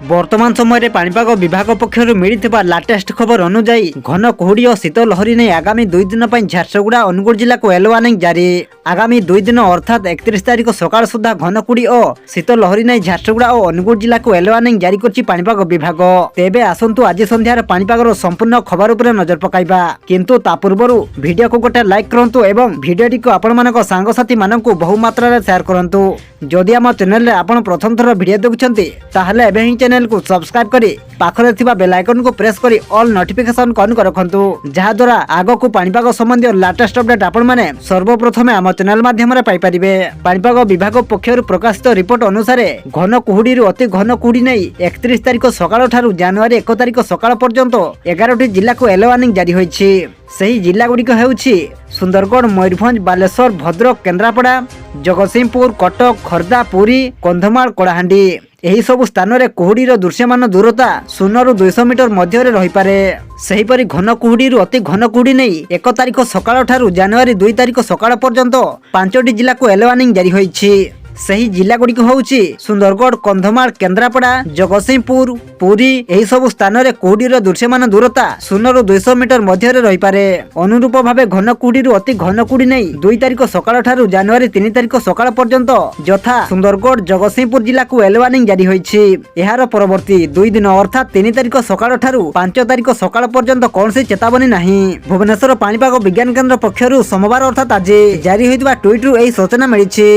बर्तमान समय रे पाणीपाग विभाग पक्षर मिलिथिबा लाटेस्ट खबर अनुसार घन कुहुड़ी और शीत लहरी नहीं आगामी 2 दिन पर झारसुगुड़ा अनुगुल जिला को येलो वार्निंग जारी। आगामी 2 दिन अर्थात 31 तारिख सकाळ सुधा घन कुहुड़ी और शीत लहरी नहीं झारसुगुड़ा और अनुगुल जिला को येलो वार्निंग जारी करछि पाणीपाग विभाग। तेबे आसंतु आज संध्यार पाणीपागर संपूर्ण खबर उपरे नजर पकाइबा, किंतु ता पूर्वरु वीडियो को गोटे लाइक करंतु एवं वीडियोटी को आपण मानक सांगसाथी मानकु बहु मात्रा रे शेयर करंतु। जदि आम चैनल रे आपण प्रथम थर वीडियो देखुछंती ताहले एबे ही चैनल को सब्सक्राइब करी पाखरे थिबा बेल आइकन को प्रेस करी ऑल नोटिफिकेशन ऑन कर रखंतु, जहा द्वारा आगो को पाणीपाग संबंधी लेटेस्ट अपडेट आपण माने सर्वप्रथमे आम चैनल माध्यम रे पाई परिबे। पाणीपाग विभाग पक्षरु प्रकाशित रिपोर्ट अनुसार घन कुहुड़ी रु अति घन कुहुड़ी नै 31 तारिख सकाळ ठारू जनवरी 1 तारिख सकाळ पर्यंत 11टी जिला को येलो वार्निंग जारी होईछि। सही जिला गुड़िक हेउछि सुंदरगढ़, मयूरभंज, बालेश्वर, भद्रक, केन्द्रापड़ा, जगतसिंहपुर, कटक, खर्दा, पुरी, कंधमाल, कलाहांडी। एही सब स्थान रे कुहुड़ीर दृश्यमान दूरता 0 ରୁ 200 मीटर मध्य रे रही पारे। सेहीपरि घन कुहुड़ी रु अति घन कुहुड़ी नै 1 तारिख सकाळ ठारू जनवरी 2 तारिख सकाळ पर्यंत 5टी जिला को येलो वार्निंग जारी होईछि। सही जिला गुड़िक होउछि सुंदरगढ़, कंधमाल, केन्द्रापड़ा, जगतसिंहपुर, पुरी। एही सब स्थान रे कुहुड़ीर दृश्यमान दूरता 0 ରୁ 200 मीटर मध्य रे रही पारे। अनुरूप भावे घन कुहुड़ी रु अति घन कुहुड़ी नै 2 तारिख सकाळ ठारू जनवरी 3 तारिख सकाळ पर्यंत यथा सुंदरगढ़, जगतसिंहपुर जिला को येलो वार्निंग जारी होईछि। एहार परवर्ती 2 दिन अर्थात 3 तारिख सकाळ ठारू 5 तारिख सकाळ पर्यंत कोनसी चेतावनी नाही। भुवनेश्वर पाणीपाग विज्ञान केन्द्र पक्षरु सोमवार अर्थात आज जारी होइतबा ट्वीट रु एही सूचना मिलिछि।